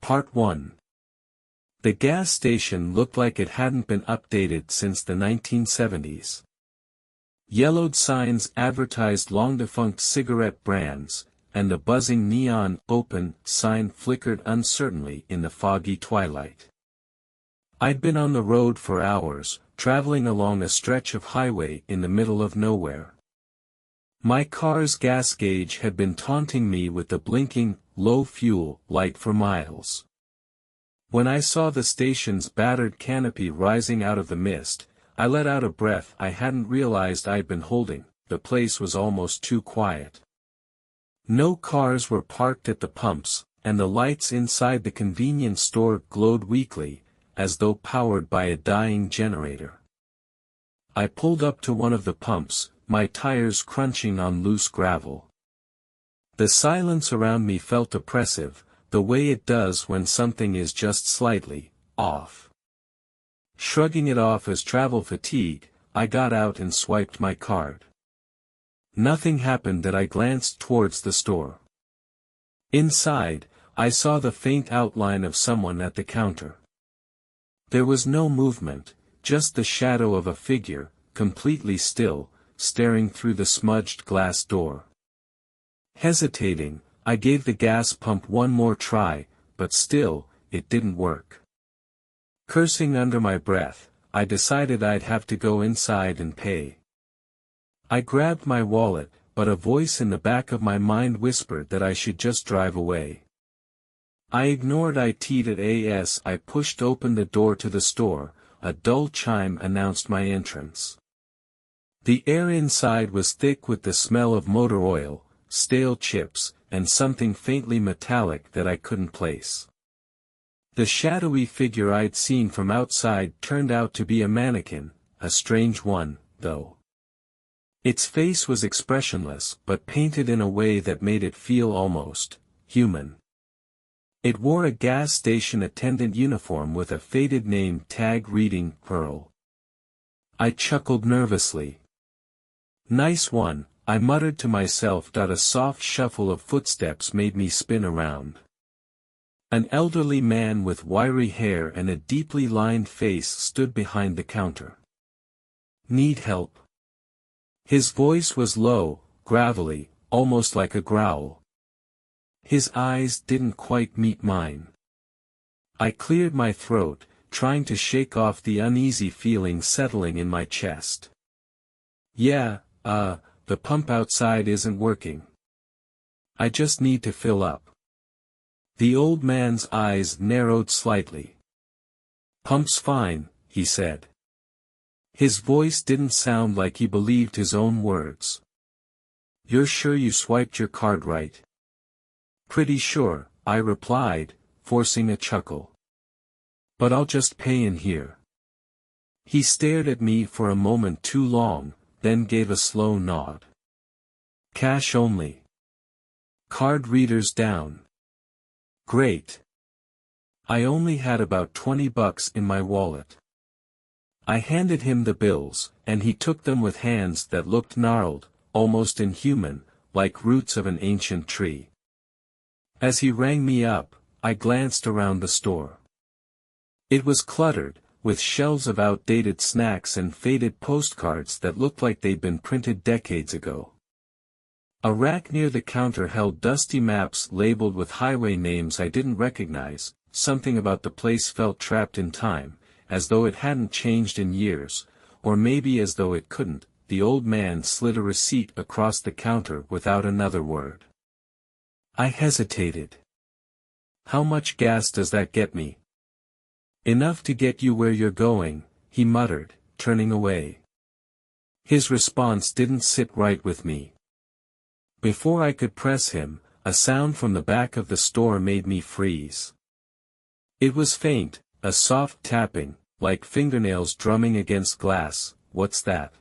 Part 1. The gas station looked like it hadn't been updated since the 1970s. Yellowed signs advertised long-defunct cigarette brands, and the buzzing neon "Open" sign flickered uncertainly in the foggy twilight. I'd been on the road for hours, traveling along a stretch of highway in the middle of nowhere. My car's gas gauge had been taunting me with the blinking, low fuel light for miles. When I saw the station's battered canopy rising out of the mist, I let out a breath I hadn't realized I'd been holding. The place was almost too quiet. No cars were parked at the pumps, and the lights inside the convenience store glowed weakly, as though powered by a dying generator. I pulled up to one of the pumps, my tires crunching on loose gravel. The silence around me felt oppressive, the way it does when something is just slightly off. Shrugging it off as travel fatigue, I got out and swiped my card. Nothing happened as I glanced towards the store. Inside, I saw the faint outline of someone at the counter. There was no movement, just the shadow of a figure, completely still, staring through the smudged glass door. Hesitating, I gave the gas pump one more try, but still, it didn't work. Cursing under my breath, I decided I'd have to go inside and pay. I grabbed my wallet, but a voice in the back of my mind whispered that I should just drive away. I ignored it as I pushed open the door to the store. A dull chime announced my entrance. The air inside was thick with the smell of motor oil, stale chips, and something faintly metallic that I couldn't place. The shadowy figure I'd seen from outside turned out to be a mannequin, a strange one, though. Its face was expressionless but painted in a way that made it feel almost human. It wore a gas station attendant uniform with a faded name tag reading Pearl. I chuckled nervously. "Nice one," I muttered to myself. A soft shuffle of footsteps made me spin around. An elderly man with wiry hair and a deeply lined face stood behind the counter. "Need help?" His voice was low, gravelly, almost like a growl. His eyes didn't quite meet mine. I cleared my throat, trying to shake off the uneasy feeling settling in my chest. "Yeah, the pump outside isn't working. I just need to fill up." The old man's eyes narrowed slightly. "Pump's fine," he said. His voice didn't sound like he believed his own words. "You're sure you swiped your card right?" "Pretty sure," I replied, forcing a chuckle. "But I'll just pay in here." He stared at me for a moment too long, then gave a slow nod. "Cash only. Card readers down." "Great." I only had about $20 in my wallet. I handed him the bills, and he took them with hands that looked gnarled, almost inhuman, like roots of an ancient tree. As he rang me up, I glanced around the store. It was cluttered, with shelves of outdated snacks and faded postcards that looked like they'd been printed decades ago. A rack near the counter held dusty maps labeled with highway names I didn't recognize. Something about the place felt trapped in time, as though it hadn't changed in years, or maybe as though it couldn't. The old man slid a receipt across the counter without another word. I hesitated. "How much gas does that get me?" "Enough to get you where you're going," he muttered, turning away. His response didn't sit right with me. Before I could press him, a sound from the back of the store made me freeze. It was faint, a soft tapping, like fingernails drumming against glass. "What's that?"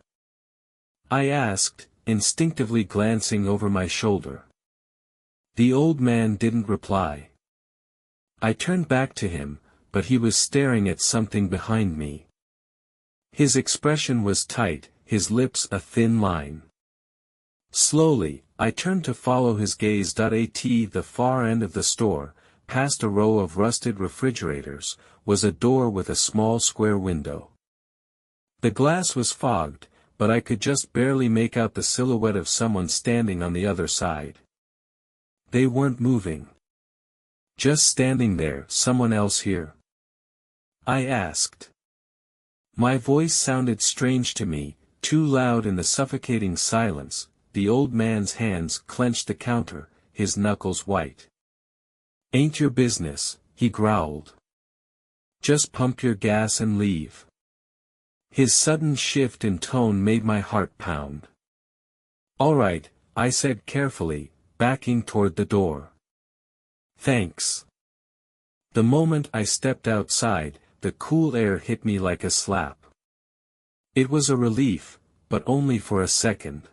I asked, instinctively glancing over my shoulder. The old man didn't reply. I turned back to him, but he was staring at something behind me. His expression was tight, his lips a thin line. Slowly, I turned to follow his gaze. At the far end of the store, past a row of rusted refrigerators, was a door with a small square window. The glass was fogged, but I could just barely make out the silhouette of someone standing on the other side. They weren't moving. Just standing there. Someone else here? I asked. My voice sounded strange to me, too loud in the suffocating silence. The old man's hands clenched the counter, his knuckles white. "Ain't your business," he growled. "Just pump your gas and leave." His sudden shift in tone made my heart pound. "All right," I said carefully, backing toward the door. "Thanks." The moment I stepped outside, the cool air hit me like a slap. It was a relief, but only for a second.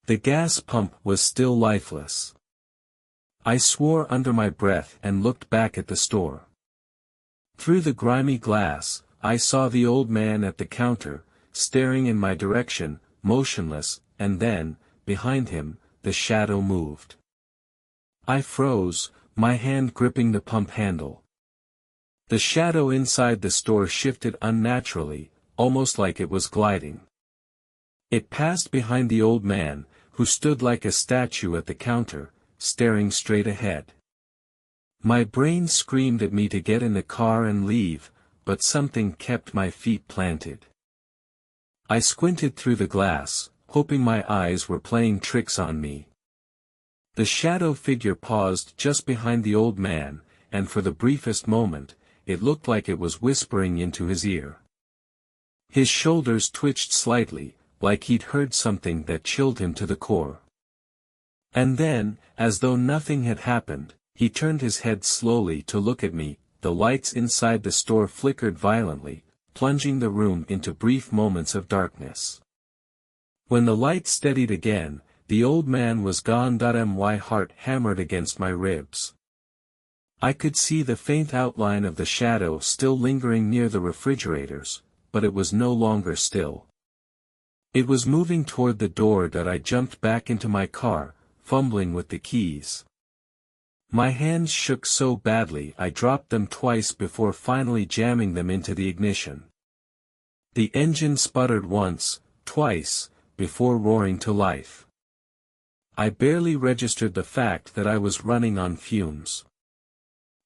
The gas pump was still lifeless. I swore under my breath and looked back at the store. Through the grimy glass, I saw the old man at the counter, staring in my direction, motionless, and then, behind him, the shadow moved. I froze, my hand gripping the pump handle. The shadow inside the store shifted unnaturally, almost like it was gliding. It passed behind the old man, who stood like a statue at the counter, staring straight ahead. My brain screamed at me to get in the car and leave, but something kept my feet planted. I squinted through the glass, hoping my eyes were playing tricks on me. The shadow figure paused just behind the old man, and for the briefest moment, it looked like it was whispering into his ear. His shoulders twitched slightly, like he'd heard something that chilled him to the core. And then, as though nothing had happened, he turned his head slowly to look at me. The lights inside the store flickered violently, plunging the room into brief moments of darkness. When the light steadied again, the old man was gone. My heart hammered against my ribs. I could see the faint outline of the shadow still lingering near the refrigerators, but it was no longer still. It was moving toward the door. I jumped back into my car, fumbling with the keys. My hands shook so badly I dropped them twice before finally jamming them into the ignition. The engine sputtered once, twice, before roaring to life. I barely registered the fact that I was running on fumes.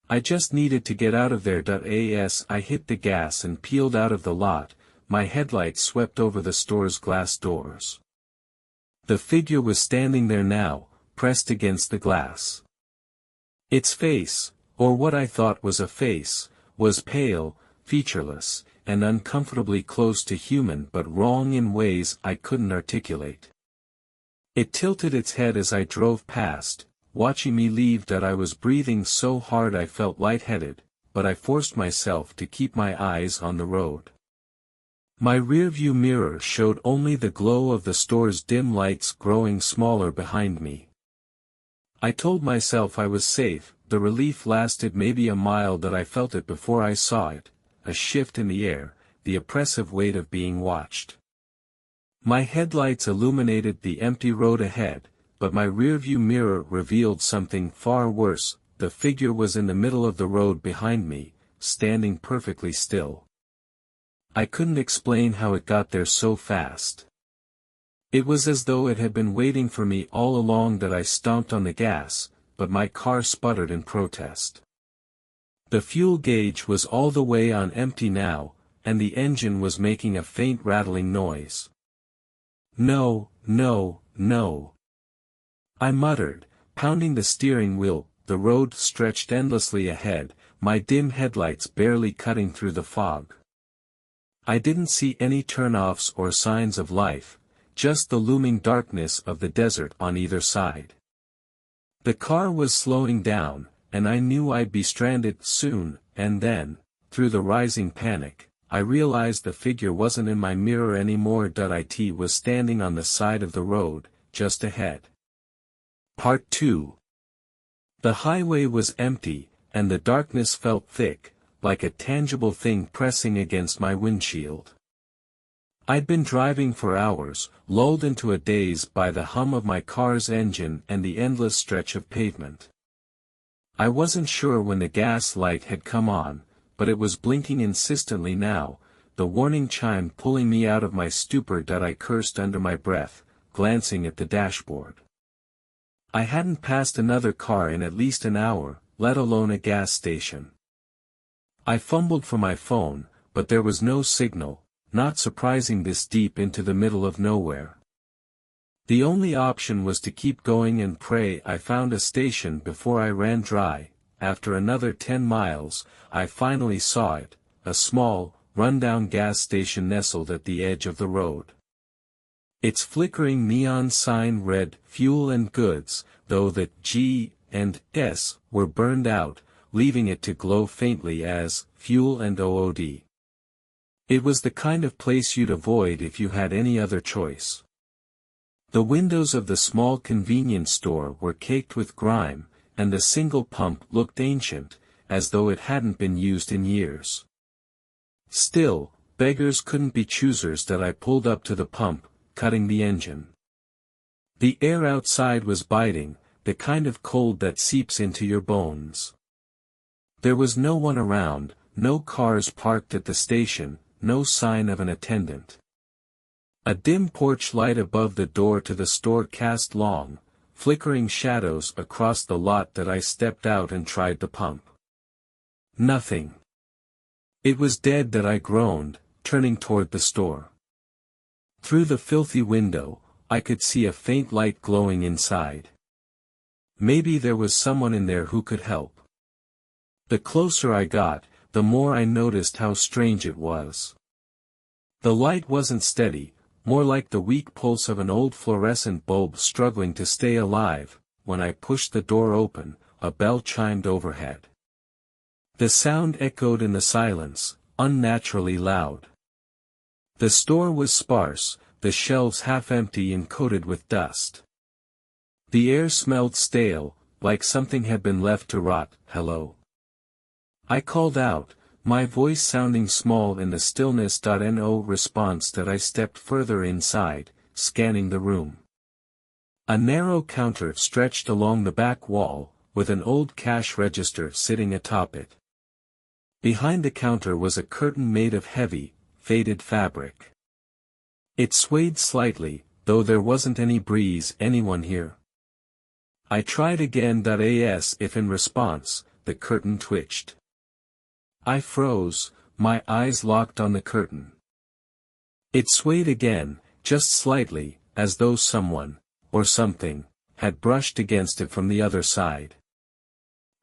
I just needed to get out of there. As I hit the gas and peeled out of the lot, my headlights swept over the store's glass doors. The figure was standing there now, pressed against the glass. Its face, or what I thought was a face, was pale, featureless, and uncomfortably close to human, but wrong in ways I couldn't articulate. It tilted its head as I drove past, watching me leave. I was breathing so hard I felt lightheaded, but I forced myself to keep my eyes on the road. My rearview mirror showed only the glow of the store's dim lights growing smaller behind me. I told myself I was safe. The relief lasted maybe a mile. I felt it before I saw it, a shift in the air, the oppressive weight of being watched. My headlights illuminated the empty road ahead, but my rearview mirror revealed something far worse. The figure was in the middle of the road behind me, standing perfectly still. I couldn't explain how it got there so fast. It was as though it had been waiting for me all along. I stomped on the gas, but my car sputtered in protest. The fuel gauge was all the way on empty now, and the engine was making a faint rattling noise. "No, no, no," I muttered, pounding the steering wheel. The road stretched endlessly ahead, my dim headlights barely cutting through the fog. I didn't see any turnoffs or signs of life, just the looming darkness of the desert on either side. The car was slowing down, and I knew I'd be stranded soon, and then, through the rising panic, I realized the figure wasn't in my mirror anymore. It was standing on the side of the road, just ahead. Part 2. The highway was empty, and the darkness felt thick, like a tangible thing pressing against my windshield. I'd been driving for hours, lulled into a daze by the hum of my car's engine and the endless stretch of pavement. I wasn't sure when the gas light had come on, but it was blinking insistently now, the warning chime pulling me out of my stupor that I cursed under my breath, glancing at the dashboard. I hadn't passed another car in at least an hour, let alone a gas station. I fumbled for my phone, but there was no signal, not surprising this deep into the middle of nowhere. The only option was to keep going and pray I found a station before I ran dry. After another 10 miles, I finally saw it, a small, run-down gas station nestled at the edge of the road. Its flickering neon sign read "Fuel and Goods," though the G and S were burned out, leaving it to glow faintly as "Fuel and OOD." It was the kind of place you'd avoid if you had any other choice. The windows of the small convenience store were caked with grime, and the single pump looked ancient, as though it hadn't been used in years. Still, beggars couldn't be choosers that I pulled up to the pump, cutting the engine. The air outside was biting, the kind of cold that seeps into your bones. There was no one around, no cars parked at the station, no sign of an attendant. A dim porch light above the door to the store cast long, flickering shadows across the lot that I stepped out and tried the pump. Nothing. It was dead that I groaned, turning toward the store. Through the filthy window, I could see a faint light glowing inside. Maybe there was someone in there who could help. The closer I got, the more I noticed how strange it was. The light wasn't steady, more like the weak pulse of an old fluorescent bulb struggling to stay alive. When I pushed the door open, a bell chimed overhead. The sound echoed in the silence, unnaturally loud. The store was sparse, the shelves half empty and coated with dust. The air smelled stale, like something had been left to rot. "Hello." I called out, my voice sounding small in the stillness. No response that I stepped further inside, scanning the room. A narrow counter stretched along the back wall, with an old cash register sitting atop it. Behind the counter was a curtain made of heavy, faded fabric. It swayed slightly, though there wasn't any breeze. "Anyone here?" I tried again. As if in response, the curtain twitched. I froze, my eyes locked on the curtain. It swayed again, just slightly, as though someone, or something, had brushed against it from the other side.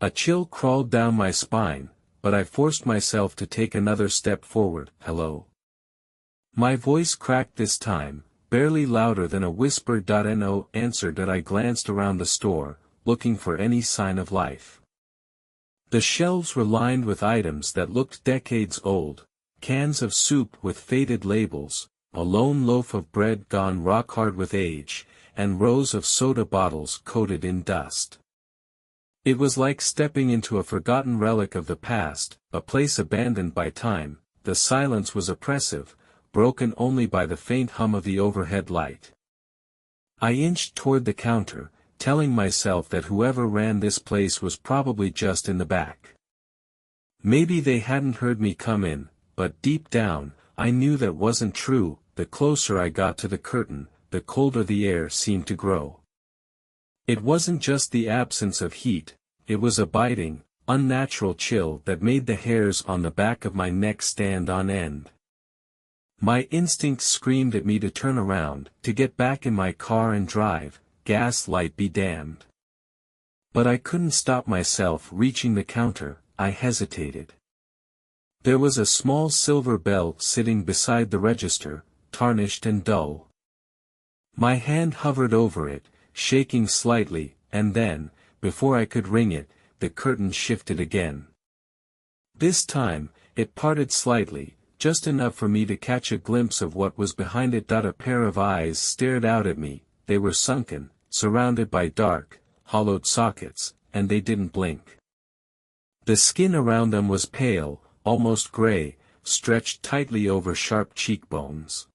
A chill crawled down my spine, but I forced myself to take another step forward. "Hello." My voice cracked this time, barely louder than a whisper. No answer. I glanced around the store, looking for any sign of life. The shelves were lined with items that looked decades old, cans of soup with faded labels, a lone loaf of bread gone rock hard with age, and rows of soda bottles coated in dust. It was like stepping into a forgotten relic of the past, a place abandoned by time. The silence was oppressive, broken only by the faint hum of the overhead light. I inched toward the counter, telling myself that whoever ran this place was probably just in the back. Maybe they hadn't heard me come in, but deep down, I knew that wasn't true. The closer I got to the curtain, the colder the air seemed to grow. It wasn't just the absence of heat, it was a biting, unnatural chill that made the hairs on the back of my neck stand on end. My instincts screamed at me to turn around, to get back in my car and drive. Gas light be damned. But I couldn't stop myself. Reaching the counter, I hesitated. There was a small silver bell sitting beside the register, tarnished and dull. My hand hovered over it, shaking slightly, and then, before I could ring it, the curtain shifted again. This time, it parted slightly, just enough for me to catch a glimpse of what was behind it. A pair of eyes stared out at me. They were sunken, surrounded by dark, hollowed sockets, and they didn't blink. The skin around them was pale, almost gray, stretched tightly over sharp cheekbones.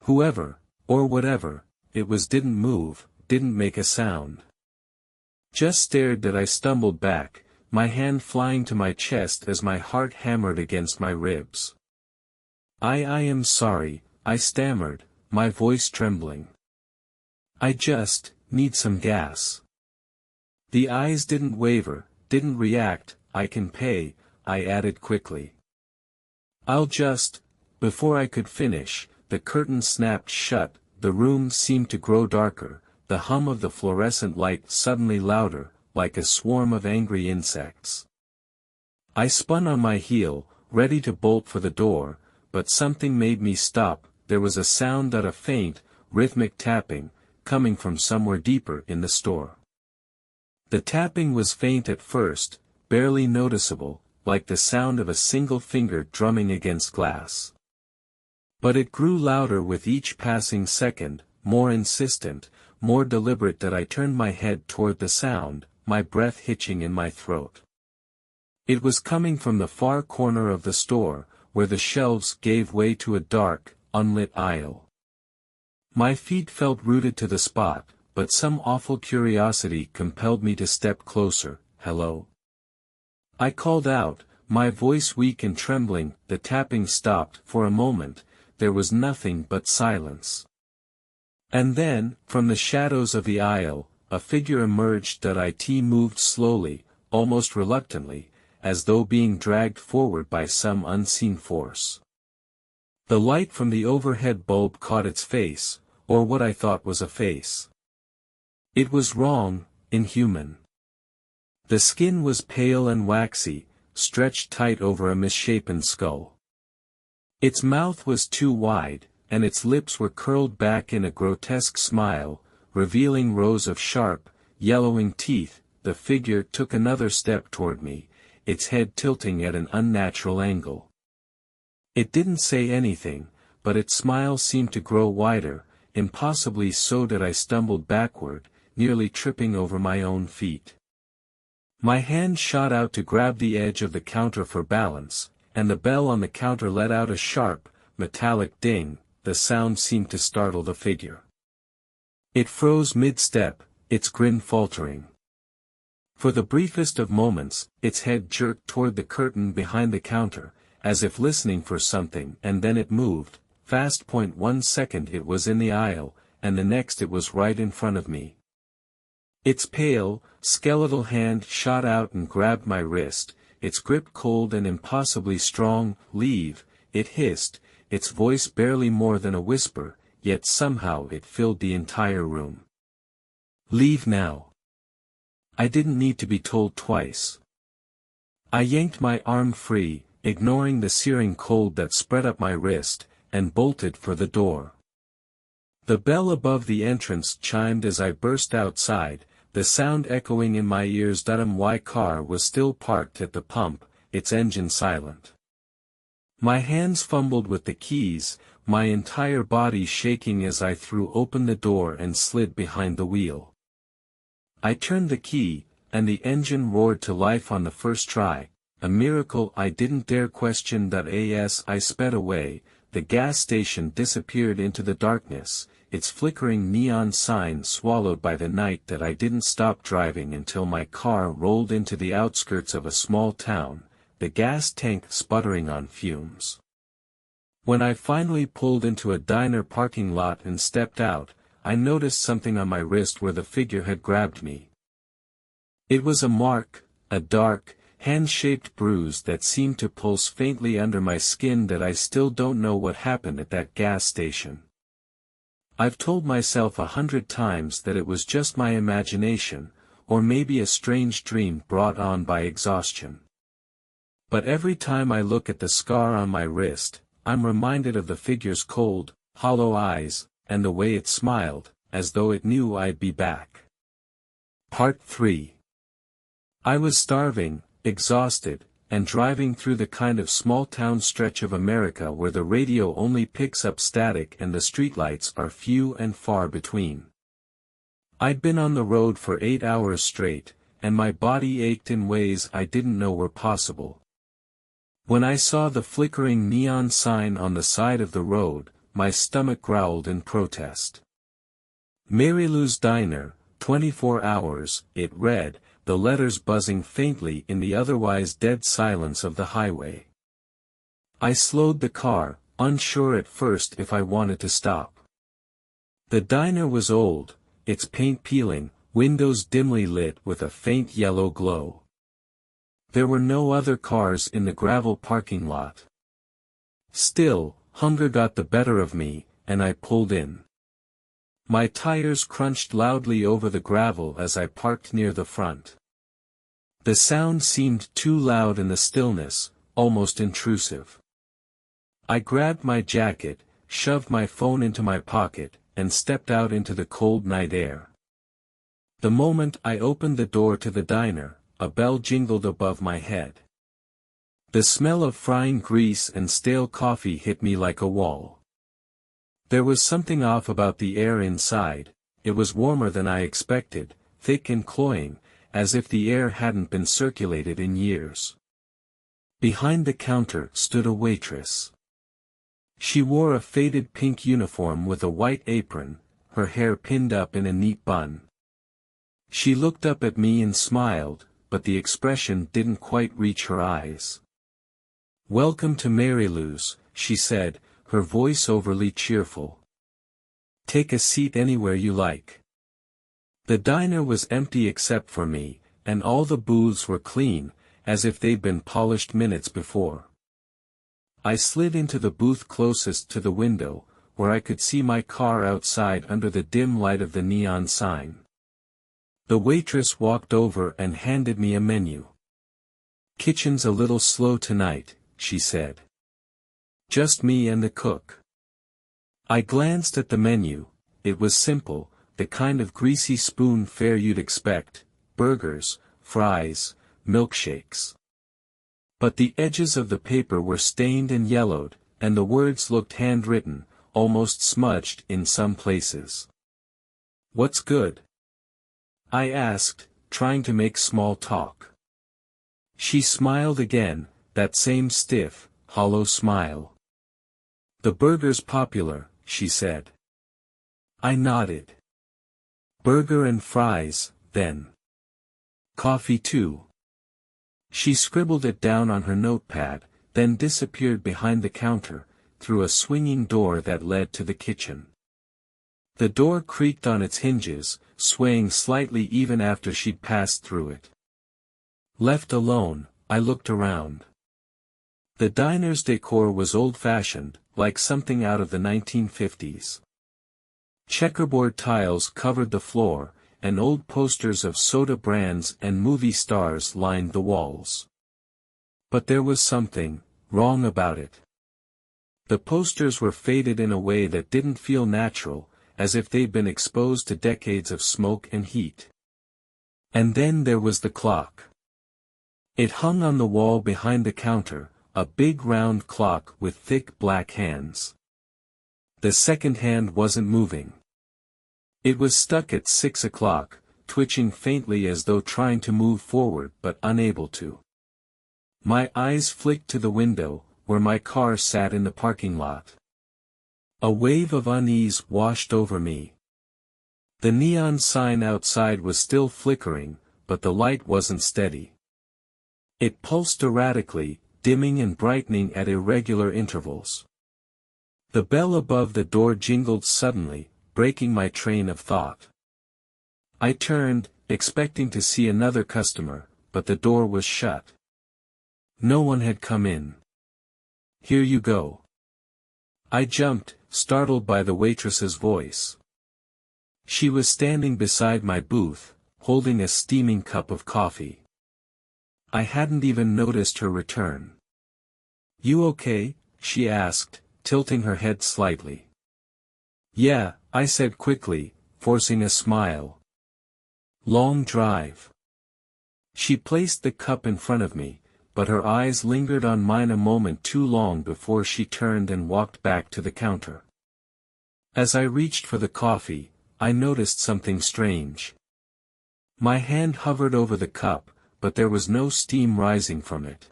Whoever, or whatever, it was didn't move, didn't make a sound. just stared that I stumbled back, my hand flying to my chest as my heart hammered against my ribs. I am sorry, I stammered, my voice trembling. I just need some gas. The eyes didn't waver, didn't react. I can pay, I added quickly. I'll just. Before I could finish, the curtain snapped shut, the room seemed to grow darker, the hum of the fluorescent light suddenly louder, like a swarm of angry insects. I spun on my heel, ready to bolt for the door, but something made me stop. There was a sound, a faint, rhythmic tapping, coming from somewhere deeper in the store. The tapping was faint at first, barely noticeable, like the sound of a single finger drumming against glass. But it grew louder with each passing second, more insistent, more deliberate that I turned my head toward the sound, my breath hitching in my throat. It was coming from the far corner of the store, where the shelves gave way to a dark, unlit aisle. My feet felt rooted to the spot, but some awful curiosity compelled me to step closer. Hello? I called out, my voice weak and trembling. The tapping stopped. For a moment, there was nothing but silence. And then, from the shadows of the aisle, a figure emerged. It moved slowly, almost reluctantly, as though being dragged forward by some unseen force. The light from the overhead bulb caught its face, or what I thought was a face. It was wrong, inhuman. The skin was pale and waxy, stretched tight over a misshapen skull. Its mouth was too wide, and its lips were curled back in a grotesque smile, revealing rows of sharp, yellowing teeth. The figure took another step toward me, its head tilting at an unnatural angle. It didn't say anything, but its smile seemed to grow wider, impossibly so that I stumbled backward, nearly tripping over my own feet. My hand shot out to grab the edge of the counter for balance, and the bell on the counter let out a sharp, metallic ding. The sound seemed to startle the figure. It froze mid-step, its grin faltering. For the briefest of moments, its head jerked toward the curtain behind the counter, as if listening for something, and then it moved, fast. 1 second it was in the aisle, and the next it was right in front of me. Its pale, skeletal hand shot out and grabbed my wrist, its grip cold and impossibly strong. Leave, it hissed, its voice barely more than a whisper, yet somehow it filled the entire room. Leave now. I didn't need to be told twice. I yanked my arm free, ignoring the searing cold that spread up my wrist, and bolted for the door. The bell above the entrance chimed as I burst outside, the sound echoing in my ears. My car was still parked at the pump, its engine silent. My hands fumbled with the keys, my entire body shaking as I threw open the door and slid behind the wheel. I turned the key, and the engine roared to life on the first try, a miracle I didn't dare question. As I sped away, the gas station disappeared into the darkness, its flickering neon sign swallowed by the night. I didn't stop driving until my car rolled into the outskirts of a small town, the gas tank sputtering on fumes. When I finally pulled into a diner parking lot and stepped out, I noticed something on my wrist where the figure had grabbed me. It was a mark, a dark, hand-shaped bruise that seemed to pulse faintly under my skin. I still don't know what happened at that gas station. I've told myself 100 times that it was just my imagination, or maybe a strange dream brought on by exhaustion. But every time I look at the scar on my wrist, I'm reminded of the figure's cold, hollow eyes, and the way it smiled, as though it knew I'd be back. Part 3. I was starving, exhausted, and driving through the kind of small-town stretch of America where the radio only picks up static and the streetlights are few and far between. I'd been on the road for 8 hours straight, and my body ached in ways I didn't know were possible. When I saw the flickering neon sign on the side of the road, my stomach growled in protest. Mary Lou's Diner, 24 hours, it read, the letters buzzing faintly in the otherwise dead silence of the highway. I slowed the car, unsure at first if I wanted to stop. The diner was old, its paint peeling, windows dimly lit with a faint yellow glow. There were no other cars in the gravel parking lot. Still, hunger got the better of me, and I pulled in. My tires crunched loudly over the gravel as I parked near the front. The sound seemed too loud in the stillness, almost intrusive. I grabbed my jacket, shoved my phone into my pocket, and stepped out into the cold night air. The moment I opened the door to the diner, a bell jingled above my head. The smell of frying grease and stale coffee hit me like a wall. There was something off about the air inside. It was warmer than I expected, thick and cloying, as if the air hadn't been circulated in years. Behind the counter stood a waitress. She wore a faded pink uniform with a white apron, her hair pinned up in a neat bun. She looked up at me and smiled, but the expression didn't quite reach her eyes. "Welcome to Marylou's," she said, her voice overly cheerful. "Take a seat anywhere you like." The diner was empty except for me, and all the booths were clean, as if they'd been polished minutes before. I slid into the booth closest to the window, where I could see my car outside under the dim light of the neon sign. The waitress walked over and handed me a menu. "Kitchen's a little slow tonight," she said. "Just me and the cook." I glanced at the menu. It was simple, the kind of greasy spoon fare you'd expect: burgers, fries, milkshakes. But the edges of the paper were stained and yellowed, and the words looked handwritten, almost smudged in some places. "What's good?" I asked, trying to make small talk. She smiled again, that same stiff, hollow smile. "The burger's popular," she said. I nodded. "Burger and fries, then. Coffee too." She scribbled it down on her notepad, then disappeared behind the counter, through a swinging door that led to the kitchen. The door creaked on its hinges, swaying slightly even after she'd passed through it. Left alone, I looked around. The diner's decor was old-fashioned, like something out of the 1950s. Checkerboard tiles covered the floor, and old posters of soda brands and movie stars lined the walls. But there was something wrong about it. The posters were faded in a way that didn't feel natural, as if they'd been exposed to decades of smoke and heat. And then there was the clock. It hung on the wall behind the counter, a big round clock with thick black hands. The second hand wasn't moving. It was stuck at 6 o'clock, twitching faintly as though trying to move forward but unable to. My eyes flicked to the window, where my car sat in the parking lot. A wave of unease washed over me. The neon sign outside was still flickering, but the light wasn't steady. It pulsed erratically, dimming and brightening at irregular intervals. The bell above the door jingled suddenly, breaking my train of thought. I turned, expecting to see another customer, but the door was shut. No one had come in. "Here you go." I jumped, startled by the waitress's voice. She was standing beside my booth, holding a steaming cup of coffee. I hadn't even noticed her return. "You okay?" she asked, tilting her head slightly. "Yeah," I said quickly, forcing a smile. "Long drive." She placed the cup in front of me, but her eyes lingered on mine a moment too long before she turned and walked back to the counter. As I reached for the coffee, I noticed something strange. My hand hovered over the cup, but there was no steam rising from it.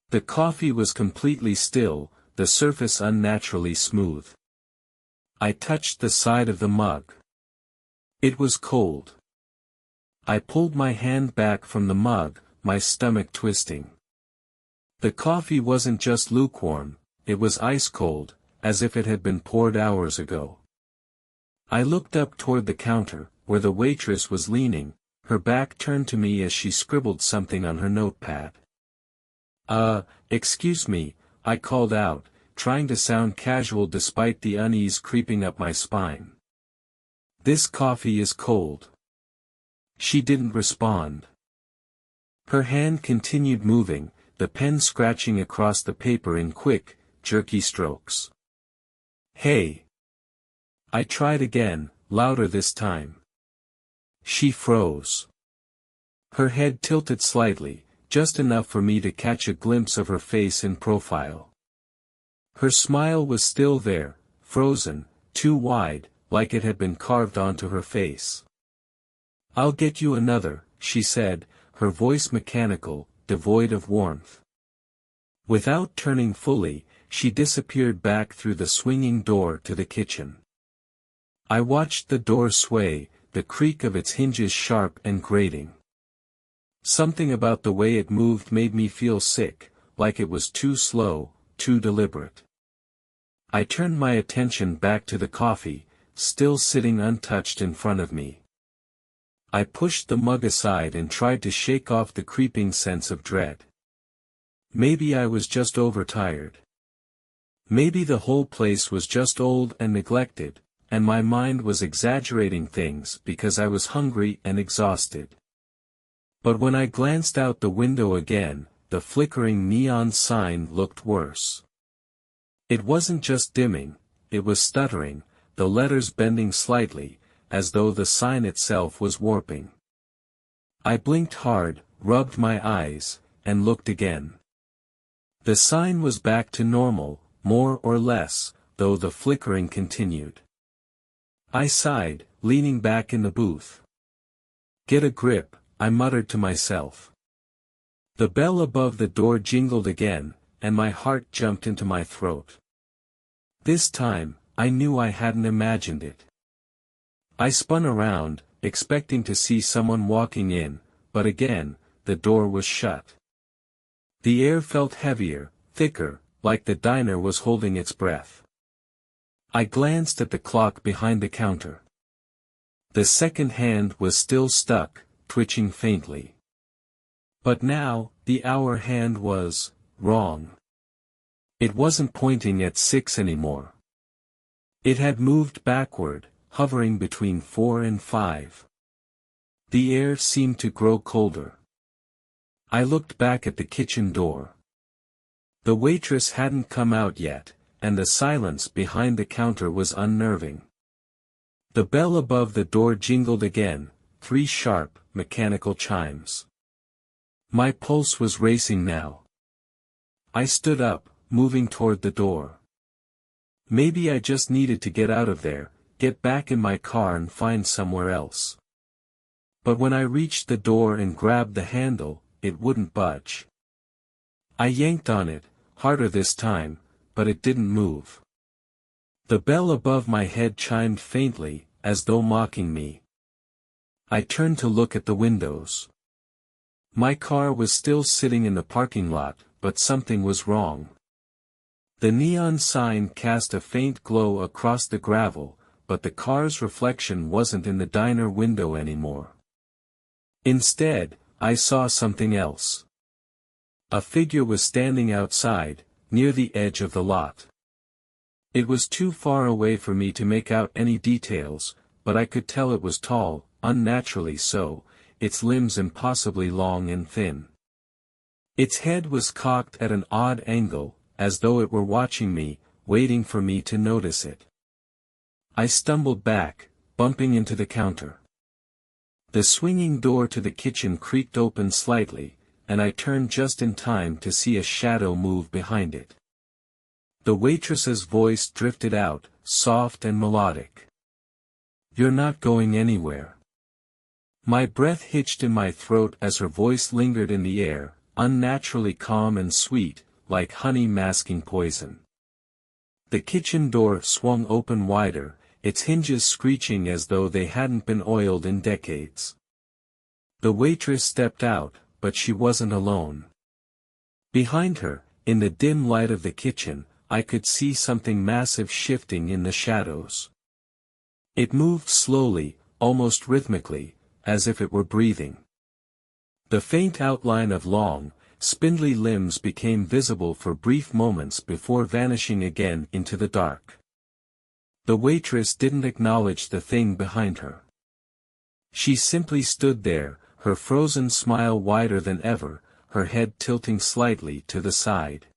The coffee was completely still, the surface unnaturally smooth. I touched the side of the mug. It was cold. I pulled my hand back from the mug, my stomach twisting. The coffee wasn't just lukewarm, it was ice cold, as if it had been poured hours ago. I looked up toward the counter, where the waitress was leaning, her back turned to me as she scribbled something on her notepad. Excuse me, I called out, trying to sound casual despite the unease creeping up my spine. This coffee is cold. She didn't respond. Her hand continued moving, the pen scratching across the paper in quick, jerky strokes. Hey! I tried again, louder this time. She froze. Her head tilted slightly, just enough for me to catch a glimpse of her face in profile. Her smile was still there, frozen, too wide, like it had been carved onto her face. I'll get you another, she said, her voice mechanical, devoid of warmth. Without turning fully, she disappeared back through the swinging door to the kitchen. I watched the door sway, the creak of its hinges sharp and grating. Something about the way it moved made me feel sick, like it was too slow, too deliberate. I turned my attention back to the coffee, still sitting untouched in front of me. I pushed the mug aside and tried to shake off the creeping sense of dread. Maybe I was just overtired. Maybe the whole place was just old and neglected, and my mind was exaggerating things because I was hungry and exhausted. But when I glanced out the window again, the flickering neon sign looked worse. It wasn't just dimming, it was stuttering, the letters bending slightly, as though the sign itself was warping. I blinked hard, rubbed my eyes, and looked again. The sign was back to normal, more or less, though the flickering continued. I sighed, leaning back in the booth. Get a grip, I muttered to myself. The bell above the door jingled again, and my heart jumped into my throat. This time, I knew I hadn't imagined it. I spun around, expecting to see someone walking in, but again, the door was shut. The air felt heavier, thicker, like the diner was holding its breath. I glanced at the clock behind the counter. The second hand was still stuck, twitching faintly. But now, the hour hand was wrong. It wasn't pointing at 6 anymore. It had moved backward, hovering between 4 and 5. The air seemed to grow colder. I looked back at the kitchen door. The waitress hadn't come out yet, and the silence behind the counter was unnerving. The bell above the door jingled again, 3 sharp, mechanical chimes. My pulse was racing now. I stood up, moving toward the door. Maybe I just needed to get out of there, get back in my car and find somewhere else. But when I reached the door and grabbed the handle, it wouldn't budge. I yanked on it, harder this time, but it didn't move. The bell above my head chimed faintly, as though mocking me. I turned to look at the windows. My car was still sitting in the parking lot, but something was wrong. The neon sign cast a faint glow across the gravel, but the car's reflection wasn't in the diner window anymore. Instead, I saw something else. A figure was standing outside, near the edge of the lot. It was too far away for me to make out any details, but I could tell it was tall, unnaturally so, its limbs impossibly long and thin. Its head was cocked at an odd angle, as though it were watching me, waiting for me to notice it. I stumbled back, bumping into the counter. The swinging door to the kitchen creaked open slightly, and I turned just in time to see a shadow move behind it. The waitress's voice drifted out, soft and melodic. "You're not going anywhere." My breath hitched in my throat as her voice lingered in the air, unnaturally calm and sweet, like honey masking poison. The kitchen door swung open wider, its hinges screeching as though they hadn't been oiled in decades. The waitress stepped out, but she wasn't alone. Behind her, in the dim light of the kitchen, I could see something massive shifting in the shadows. It moved slowly, almost rhythmically, as if it were breathing. The faint outline of long, spindly limbs became visible for brief moments before vanishing again into the dark. The waitress didn't acknowledge the thing behind her. She simply stood there, her frozen smile wider than ever, her head tilting slightly to the side.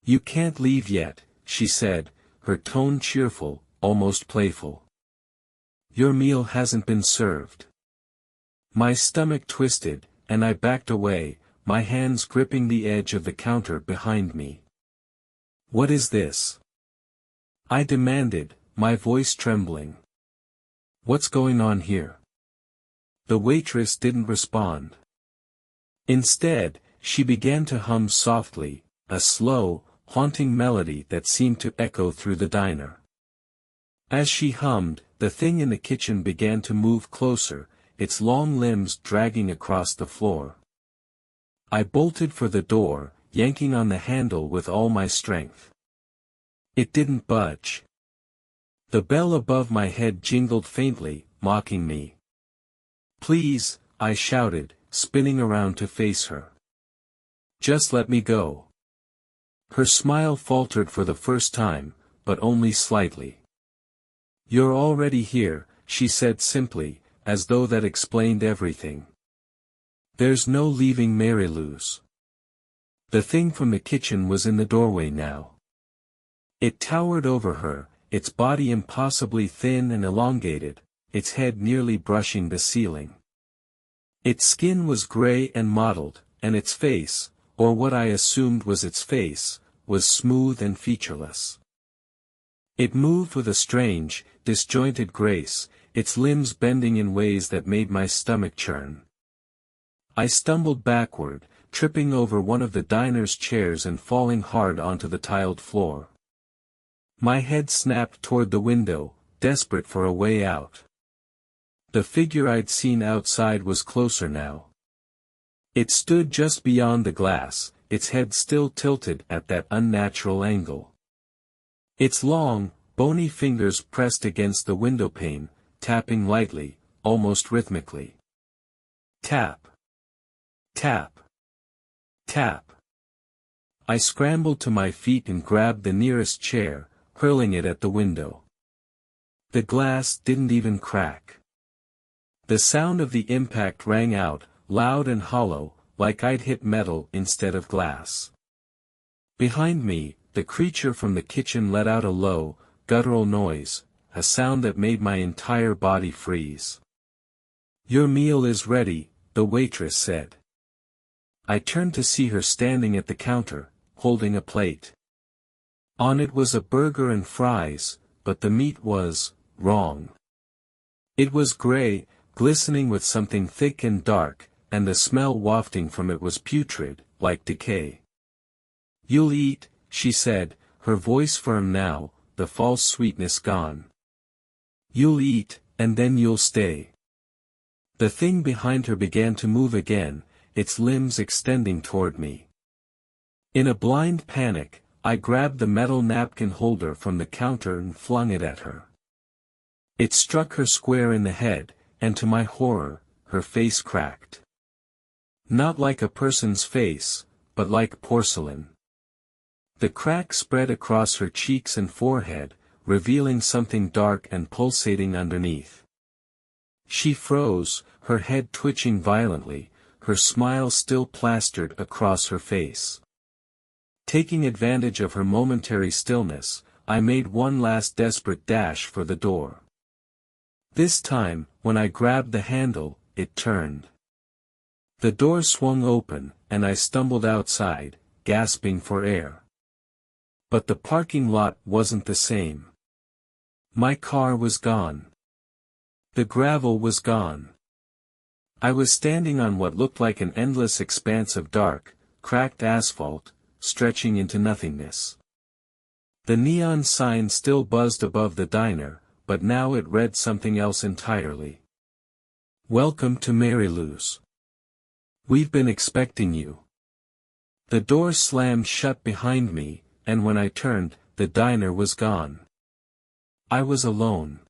"You can't leave yet," she said, her tone cheerful, almost playful. "Your meal hasn't been served." My stomach twisted, and I backed away, my hands gripping the edge of the counter behind me. "What is this?" I demanded, my voice trembling. "What's going on here?" The waitress didn't respond. Instead, she began to hum softly, a slow, haunting melody that seemed to echo through the diner. As she hummed, the thing in the kitchen began to move closer, its long limbs dragging across the floor. I bolted for the door, yanking on the handle with all my strength. It didn't budge. The bell above my head jingled faintly, mocking me. "Please," I shouted, spinning around to face her. "Just let me go." Her smile faltered for the first time, but only slightly. "You're already here," she said simply, as though that explained everything. "There's no leaving Mariluz." The thing from the kitchen was in the doorway now. It towered over her, its body impossibly thin and elongated, its head nearly brushing the ceiling. Its skin was gray and mottled, and its face, or what I assumed was its face, was smooth and featureless. It moved with a strange, disjointed grace, its limbs bending in ways that made my stomach churn. I stumbled backward, tripping over one of the diner's chairs and falling hard onto the tiled floor. My head snapped toward the window, desperate for a way out. The figure I'd seen outside was closer now. It stood just beyond the glass, its head still tilted at that unnatural angle. Its long, bony fingers pressed against the windowpane, tapping lightly, almost rhythmically. Tap. Tap. Tap. I scrambled to my feet and grabbed the nearest chair, hurling it at the window. The glass didn't even crack. The sound of the impact rang out, loud and hollow, like I'd hit metal instead of glass. Behind me, the creature from the kitchen let out a low, guttural noise, a sound that made my entire body freeze. "Your meal is ready," the waitress said. I turned to see her standing at the counter, holding a plate. On it was a burger and fries, but the meat was wrong. It was gray, glistening with something thick and dark, and the smell wafting from it was putrid, like decay. "You'll eat," she said, her voice firm now, the false sweetness gone. "You'll eat, and then you'll stay." The thing behind her began to move again, its limbs extending toward me. In a blind panic, I grabbed the metal napkin holder from the counter and flung it at her. It struck her square in the head, and to my horror, her face cracked. Not like a person's face, but like porcelain. The crack spread across her cheeks and forehead, revealing something dark and pulsating underneath. She froze, her head twitching violently, her smile still plastered across her face. Taking advantage of her momentary stillness, I made one last desperate dash for the door. This time, when I grabbed the handle, it turned. The door swung open, and I stumbled outside, gasping for air. But the parking lot wasn't the same. My car was gone. The gravel was gone. I was standing on what looked like an endless expanse of dark, cracked asphalt, stretching into nothingness. The neon sign still buzzed above the diner, but now it read something else entirely. Welcome to Marylou's. We've been expecting you. The door slammed shut behind me, and when I turned, the diner was gone. I was alone.